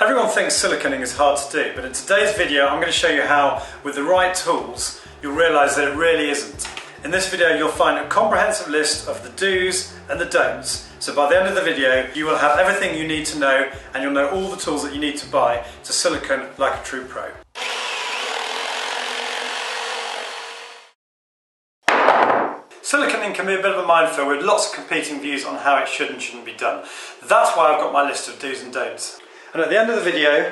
Everyone thinks siliconing is hard to do, but in today's video I'm going to show you how, with the right tools, you'll realise that it really isn't. In this video you'll find a comprehensive list of the do's and the don'ts. So by the end of the video you will have everything you need to know, and you'll know all the tools that you need to buy to silicone like a true pro. Siliconing can be a bit of a minefield with lots of competing views on how it should and shouldn't be done. That's why I've got my list of do's and don'ts. And at the end of the video,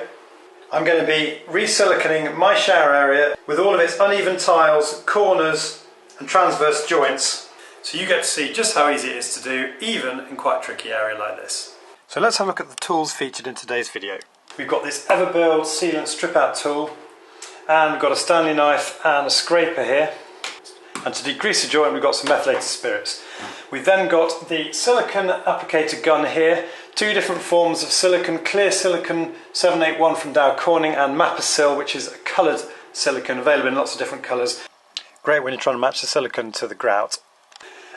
I'm going to be re-siliconing my shower area with all of its uneven tiles, corners and transverse joints, so you get to see just how easy it is to do, even in quite a tricky area like this. So let's have a look at the tools featured in today's video. We've got this Everbuild sealant strip out tool, and we've got a Stanley knife and a scraper here. And to degrease the joint we've got some methylated spirits. We've then got the silicone applicator gun here, two different forms of silicone, clear silicone 781 from Dow Corning and Mapasil, which is a coloured silicone available in lots of different colours. Great when you're trying to match the silicone to the grout.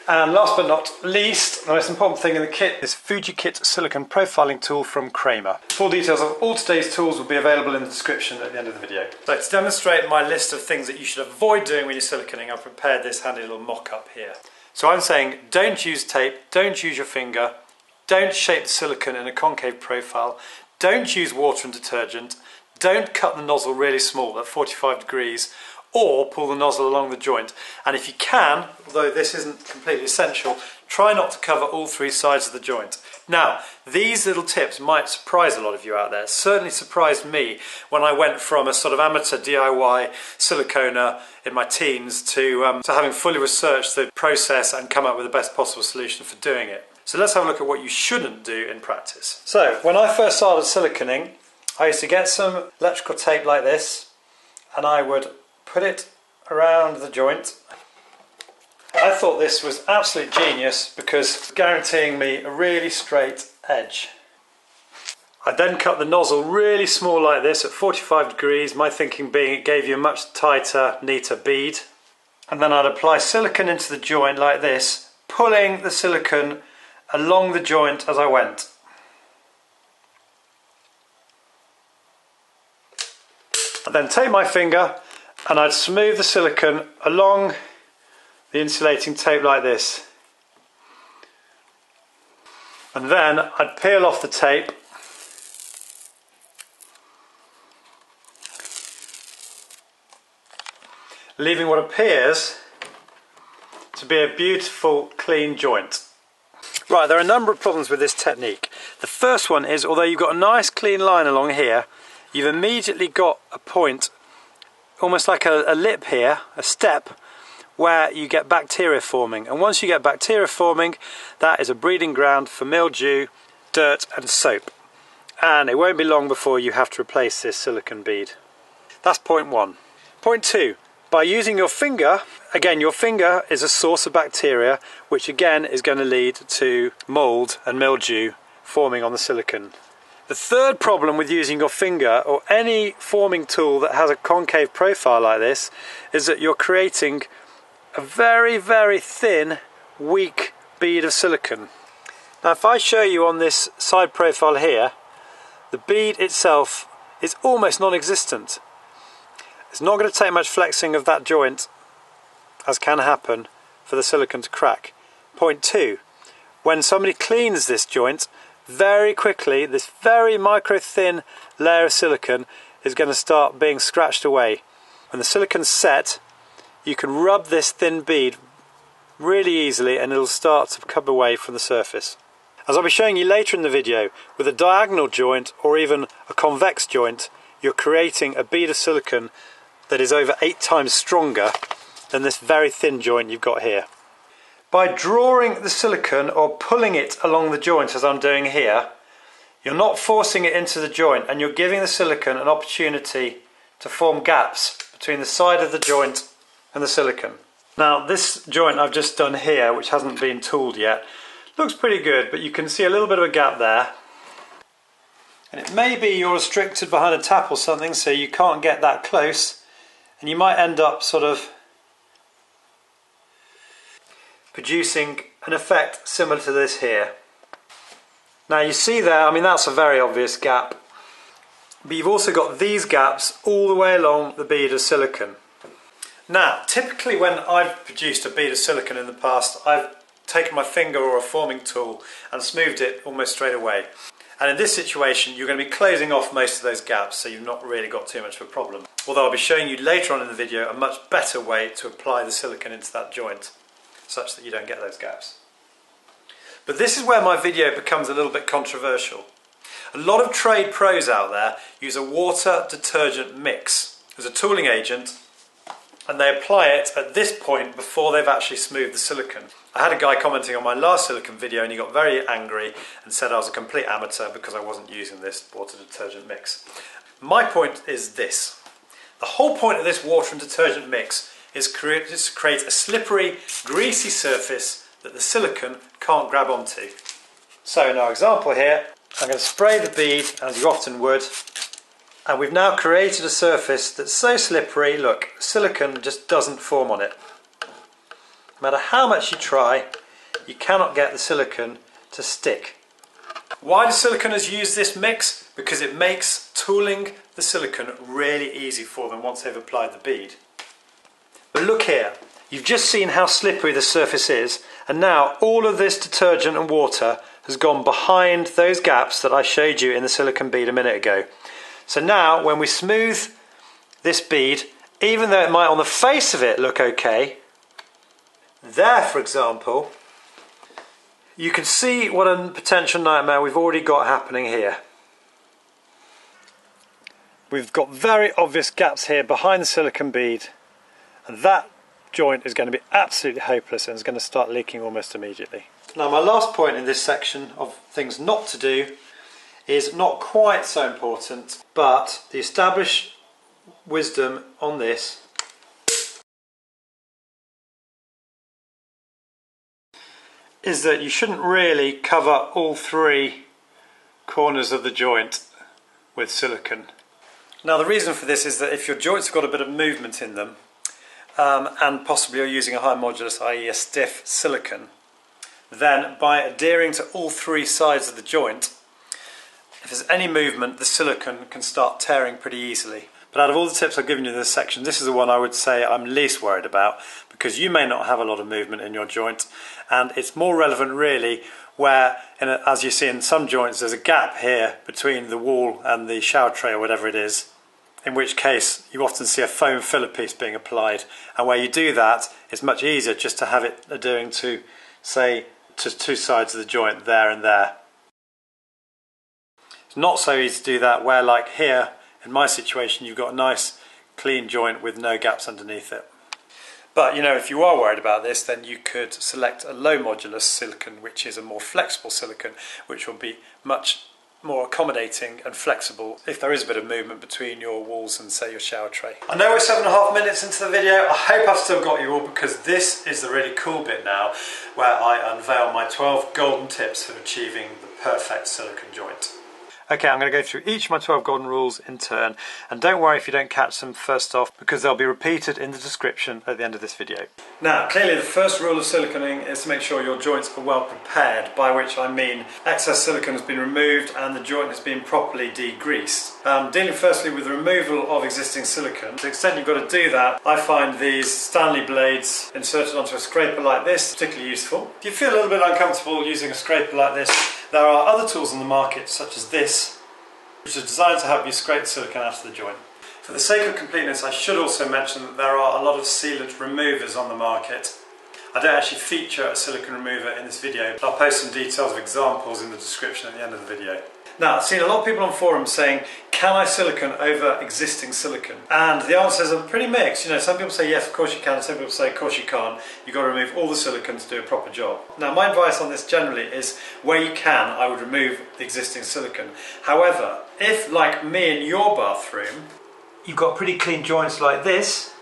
And last but not least, the most important thing in the kit is FujiKit silicone profiling tool from Kramer. Full details of all today's tools will be available in the description at the end of the video. So to demonstrate my list of things that you should avoid doing when you're siliconing, I've prepared this handy little mock-up here. So I'm saying don't use tape, don't use your finger, don't shape the silicone in a concave profile, don't use water and detergent, don't cut the nozzle really small at 45 degrees, or pull the nozzle along the joint. And if you can, although this isn't completely essential, try not to cover all three sides of the joint. Now, these little tips might surprise a lot of you out there. It certainly surprised me when I went from a sort of amateur DIY siliconer in my teens to having fully researched the process and come up with the best possible solution for doing it. So let's have a look at what you shouldn't do in practice. So, when I first started siliconing, I used to get some electrical tape like this, and I would put it around the joint. I thought this was absolute genius because it's guaranteeing me a really straight edge. I then cut the nozzle really small like this at 45 degrees, my thinking being it gave you a much tighter, neater bead. And then I'd apply silicone into the joint like this, pulling the silicone along the joint as I went. I'd then take my finger and I'd smooth the silicone along the insulating tape like this. And then I'd peel off the tape leaving what appears to be a beautiful clean joint. Right, there are a number of problems with this technique. The first one is, although you've got a nice clean line along here, you've immediately got a point, almost like a lip here, a step, where you get bacteria forming. And once you get bacteria forming, that is a breeding ground for mildew, dirt and soap. And it won't be long before you have to replace this silicone bead. That's point one. Point two, by using your finger, again your finger is a source of bacteria, which again is going to lead to mould and mildew forming on the silicone. The third problem with using your finger or any forming tool that has a concave profile like this is that you're creating a very, very thin, weak bead of silicone. Now if I show you on this side profile here, the bead itself is almost non-existent. It's not going to take much flexing of that joint, as can happen, for the silicone to crack. Point two, when somebody cleans this joint, very quickly this very micro thin layer of silicone is going to start being scratched away. When the silicone's set, you can rub this thin bead really easily and it'll start to come away from the surface. As I'll be showing you later in the video, with a diagonal joint or even a convex joint, you're creating a bead of silicone that is over 8 times stronger than this very thin joint you've got here. By drawing the silicone or pulling it along the joint as I'm doing here, you're not forcing it into the joint and you're giving the silicone an opportunity to form gaps between the side of the joint and the silicone. Now this joint I've just done here, which hasn't been tooled yet, looks pretty good, but you can see a little bit of a gap there. And it may be you're restricted behind a tap or something, so you can't get that close, and you might end up sort of producing an effect similar to this here. Now you see there, I mean that's a very obvious gap. but you've also got these gaps all the way along the bead of silicone. Now, typically when I've produced a bead of silicone in the past, I've taken my finger or a forming tool and smoothed it almost straight away. And in this situation, you're going to be closing off most of those gaps, so you've not really got too much of a problem. Although I'll be showing you later on in the video a much better way to apply the silicone into that joint, such that you don't get those gaps. But this is where my video becomes a little bit controversial. A lot of trade pros out there use a water detergent mix as a tooling agent, and they apply it at this point before they've actually smoothed the silicone. I had a guy commenting on my last silicone video and he got very angry and said I was a complete amateur because I wasn't using this water detergent mix. My point is this. The whole point of this water and detergent mix is to create a slippery, greasy surface that the silicone can't grab onto. So in our example here, I'm going to spray the bead, as you often would, and we've now created a surface that's so slippery, look, silicone just doesn't form on it. No matter how much you try, you cannot get the silicone to stick. Why do siliconers use this mix? Because it makes tooling the silicone really easy for them once they've applied the bead. But look here, you've just seen how slippery the surface is, and now all of this detergent and water has gone behind those gaps that I showed you in the silicone bead a minute ago. So now when we smooth this bead, even though it might on the face of it look okay, there for example, you can see what a potential nightmare we've already got happening here. We've got very obvious gaps here behind the silicone bead, and that joint is going to be absolutely hopeless and is going to start leaking almost immediately. Now my last point in this section of things not to do is not quite so important, but the established wisdom on this is that you shouldn't really cover all three corners of the joint with silicone. Now the reason for this is that if your joints have got a bit of movement in them, and possibly you're using a high modulus, i.e. a stiff silicone, then by adhering to all three sides of the joint, if there's any movement, the silicone can start tearing pretty easily. But out of all the tips I've given you in this section, this is the one I would say I'm least worried about, because you may not have a lot of movement in your joint, and it's more relevant really where, as you see in some joints, there's a gap here between the wall and the shower tray or whatever it is, in which case you often see a foam filler piece being applied, and where you do that, it's much easier just to have it adhering to, say, to two sides of the joint there and there. It's not so easy to do that where, like here, in my situation, you've got a nice clean joint with no gaps underneath it. But you know, if you are worried about this, then you could select a low modulus silicone, which is a more flexible silicone, which will be much more accommodating and flexible if there is a bit of movement between your walls and, say, your shower tray. I know we're 7.5 minutes into the video. I hope I've still got you all, because this is the really cool bit now where I unveil my 12 golden tips for achieving the perfect silicone joint. Okay, I'm going to go through each of my 12 golden rules in turn, and don't worry if you don't catch them first off, because they'll be repeated in the description at the end of this video. Now, clearly the first rule of siliconing is to make sure your joints are well prepared, by which I mean excess silicone has been removed and the joint has been properly degreased. Dealing firstly with the removal of existing silicone, to the extent you've got to do that, I find these Stanley blades inserted onto a scraper like this particularly useful. If you feel a little bit uncomfortable using a scraper like this, there are other tools on the market, such as this, which are designed to help you scrape the silicone out of the joint. For the sake of completeness, I should also mention that there are a lot of sealant removers on the market. I don't actually feature a silicone remover in this video, but I'll post some details of examples in the description at the end of the video. Now, I've seen a lot of people on forums saying, can I silicone over existing silicone? And the answers are pretty mixed. You know, some people say yes, of course you can, some people say of course you can't. You've got to remove all the silicone to do a proper job. Now, my advice on this generally is, where you can, I would remove the existing silicone. However, if, like me in your bathroom, you've got pretty clean joints like this,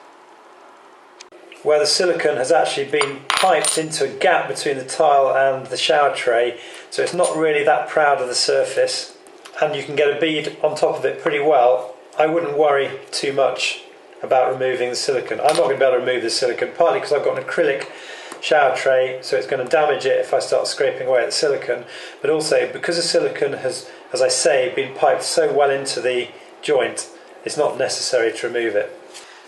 where the silicone has actually been piped into a gap between the tile and the shower tray, so it's not really that proud of the surface, and you can get a bead on top of it pretty well, I wouldn't worry too much about removing the silicone. I'm not going to be able to remove the silicone, partly because I've got an acrylic shower tray, so it's going to damage it if I start scraping away at the silicone, but also because the silicone has, as I say, been piped so well into the joint, it's not necessary to remove it.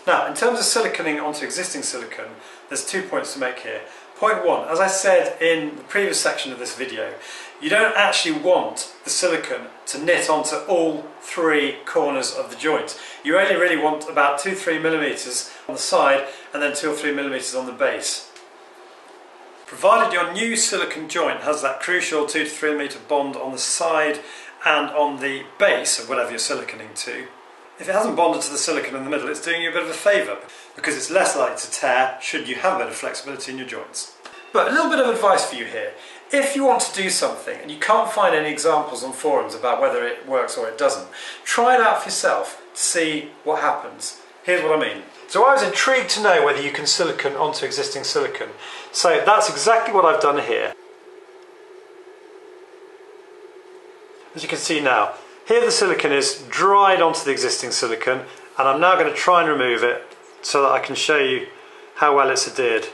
Now, in terms of siliconing onto existing silicone, there's 2 points to make here. Point 1, as I said in the previous section of this video, you don't actually want the silicone to knit onto all 3 corners of the joint. You only really want about 2-3 millimeters on the side and then 2 or 3 millimeters on the base. Provided your new silicone joint has that crucial 2 to 3 millimeter bond on the side and on the base of whatever you're siliconing to, if it hasn't bonded to the silicone in the middle, it's doing you a bit of a favour because it's less likely to tear should you have a bit of flexibility in your joints. But a little bit of advice for you here. If you want to do something and you can't find any examples on forums about whether it works or it doesn't, try it out for yourself to see what happens. Here's what I mean. So I was intrigued to know whether you can silicone onto existing silicone. So that's exactly what I've done here. As you can see now, here the silicone is dried onto the existing silicone, and I'm now going to try and remove it so that I can show you how well it's adhered.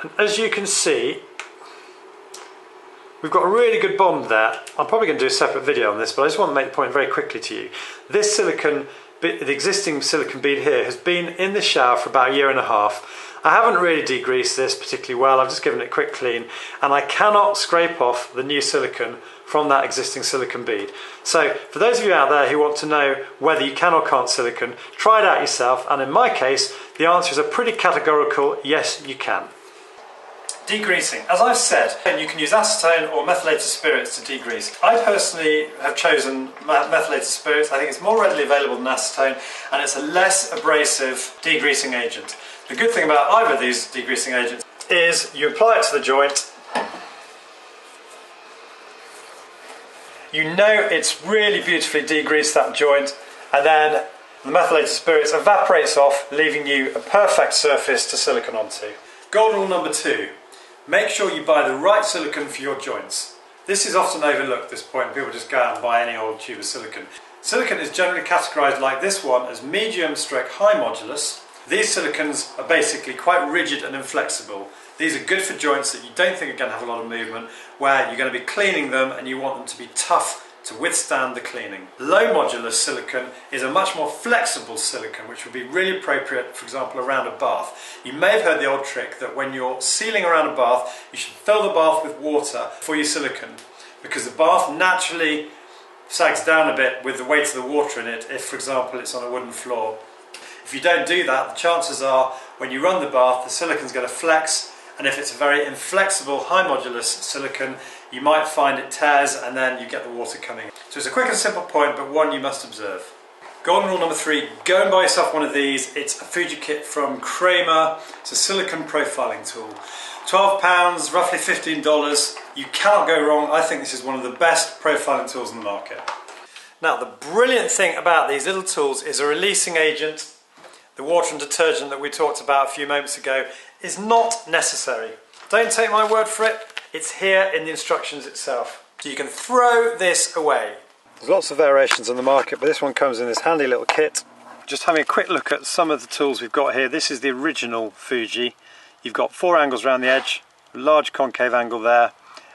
And as you can see, we've got a really good bond there. I'm probably going to do a separate video on this, but I just want to make the point very quickly to you. This silicone, the existing silicone bead here, has been in the shower for about 1.5 years. I haven't really degreased this particularly well, I've just given it a quick clean, and I cannot scrape off the new silicone from that existing silicone bead. So for those of you out there who want to know whether you can or can't silicone, try it out yourself, and in my case the answer is a pretty categorical yes, you can. Degreasing. As I've said, you can use acetone or methylated spirits to degrease. I personally have chosen methylated spirits. I think it's more readily available than acetone, and it's a less abrasive degreasing agent. The good thing about either of these degreasing agents is you apply it to the joint, you know it's really beautifully degreased that joint, and then the methylated spirits evaporates off, leaving you a perfect surface to silicone onto. Golden rule number 2. Make sure you buy the right silicone for your joints. This is often overlooked at this point. People just go out and buy any old tube of silicone. Silicone is generally categorised like this one as medium/high modulus. These silicones are basically quite rigid and inflexible. These are good for joints that you don't think are going to have a lot of movement, where you're going to be cleaning them and you want them to be tough to withstand the cleaning. Low modulus silicone is a much more flexible silicone, which would be really appropriate, for example, around a bath. You may have heard the old trick that when you're sealing around a bath, you should fill the bath with water for your silicone, because the bath naturally sags down a bit with the weight of the water in it if, for example, it's on a wooden floor. If you don't do that, the chances are when you run the bath, the silicone's going to flex, and if it's a very inflexible high modulus silicone, you might find it tears and then you get the water coming. So it's a quick and simple point, but one you must observe. Golden rule number 3, go and buy yourself one of these. It's a Fuji kit from Kramer. It's a silicone profiling tool. £12, roughly $15. You cannot go wrong. I think this is one of the best profiling tools in the market. Now, the brilliant thing about these little tools is a releasing agent. The water and detergent that we talked about a few moments ago is not necessary. Don't take my word for it, it's here in the instructions itself. So you can throw this away. There's lots of variations on the market, but this one comes in this handy little kit. Just having a quick look at some of the tools we've got here. This is the original Fuji. You've got 4 angles around the edge, a large concave angle there,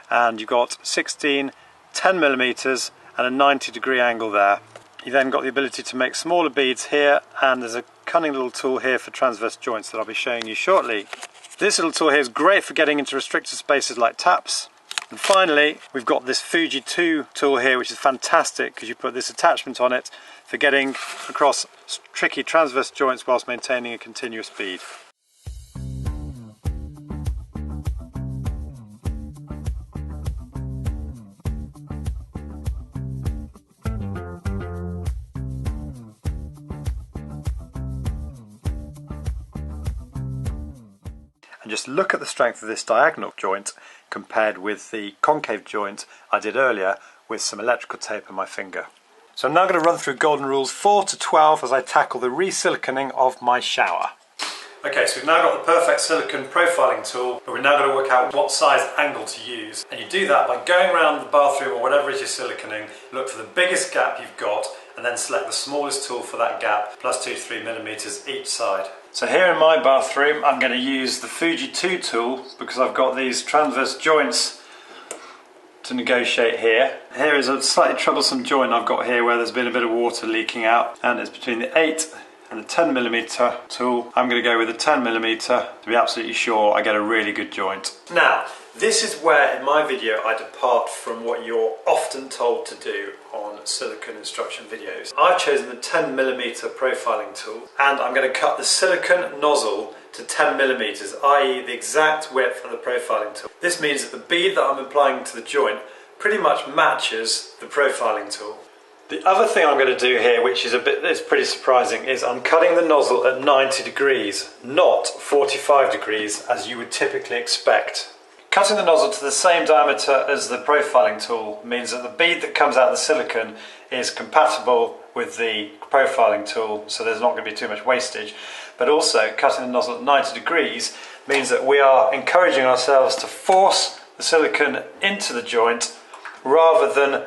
and you've got 16, 10 millimeters and a 90-degree angle there. You've then got the ability to make smaller beads here, and there's a cunning little tool here for transverse joints that I'll be showing you shortly. This little tool here is great for getting into restricted spaces like taps. And finally, we've got this Fuji 2 tool here, which is fantastic because you put this attachment on it for getting across tricky transverse joints whilst maintaining a continuous bead. And just look at the strength of this diagonal joint compared with the concave joint I did earlier with some electrical tape on my finger. So I'm now going to run through golden rules 4 to 12 as I tackle the re-siliconing of my shower. Okay, so we've now got the perfect silicone profiling tool, but we're now going to work out what size angle to use. And you do that by going around the bathroom or whatever it is you're siliconing, look for the biggest gap you've got, and then select the smallest tool for that gap, plus 2 to 3 millimeters each side. So here in my bathroom, I'm going to use the Fuji 2 tool because I've got these transverse joints to negotiate here. Here is a slightly troublesome joint I've got here where there's been a bit of water leaking out, and it's between the 8 and the 10mm tool. I'm going to go with the 10mm to be absolutely sure I get a really good joint. Now, this is where in my video I depart from what you're often told to do on silicone instruction videos. I've chosen the 10mm profiling tool, and I'm going to cut the silicone nozzle to 10mm, i.e. the exact width of the profiling tool. This means that the bead that I'm applying to the joint pretty much matches the profiling tool. The other thing I'm going to do here, which is pretty surprising, is I'm cutting the nozzle at 90 degrees, not 45 degrees as you would typically expect. Cutting the nozzle to the same diameter as the profiling tool means that the bead that comes out of the silicone is compatible with the profiling tool, so there's not going to be too much wastage. But also, cutting the nozzle at 90 degrees means that we are encouraging ourselves to force the silicone into the joint rather than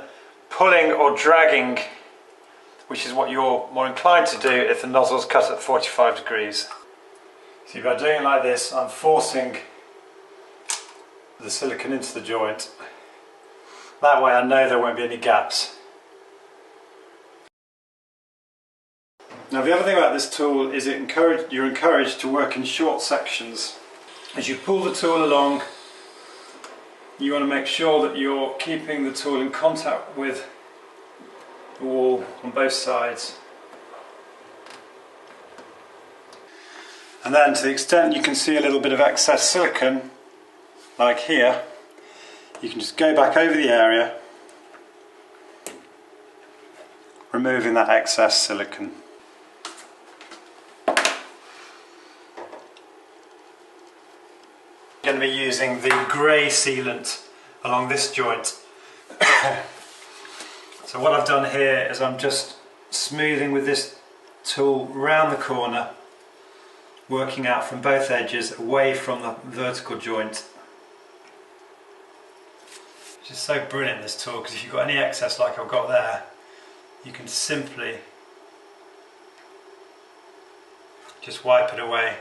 pulling or dragging, which is what you're more inclined to do if the nozzle is cut at 45 degrees. See, by doing it like this, I'm forcing the silicone into the joint. That way I know there won't be any gaps. Now, the other thing about this tool is you're encouraged to work in short sections. As you pull the tool along, you want to make sure that you're keeping the tool in contact with the wall on both sides. And then, to the extent you can see a little bit of excess silicone, like here, you can just go back over the area, removing that excess silicone. I'm going to be using the grey sealant along this joint. So what I've done here is I'm just smoothing with this tool round the corner, working out from both edges away from the vertical joint. Which is so brilliant, this tool, because if you've got any excess like I've got there, you can simply just wipe it away.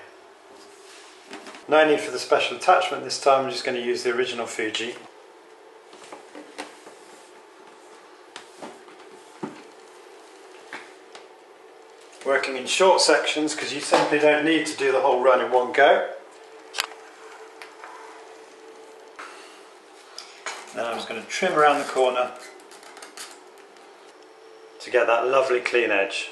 No need for the special attachment this time, I'm just going to use the original Fuji. Working in short sections because you simply don't need to do the whole run in one go. Now I'm just going to trim around the corner to get that lovely clean edge.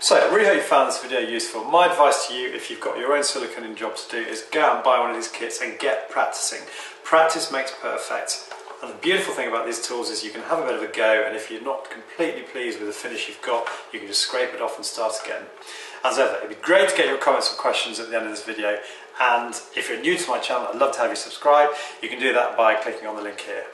So, I really hope you found this video useful. My advice to you, if you've got your own silicone job to do, is go out and buy one of these kits and get practicing. Practice makes perfect. And the beautiful thing about these tools is you can have a bit of a go, and if you're not completely pleased with the finish you've got, you can just scrape it off and start again. As ever, it'd be great to get your comments and questions at the end of this video, and if you're new to my channel, I'd love to have you subscribe. You can do that by clicking on the link here.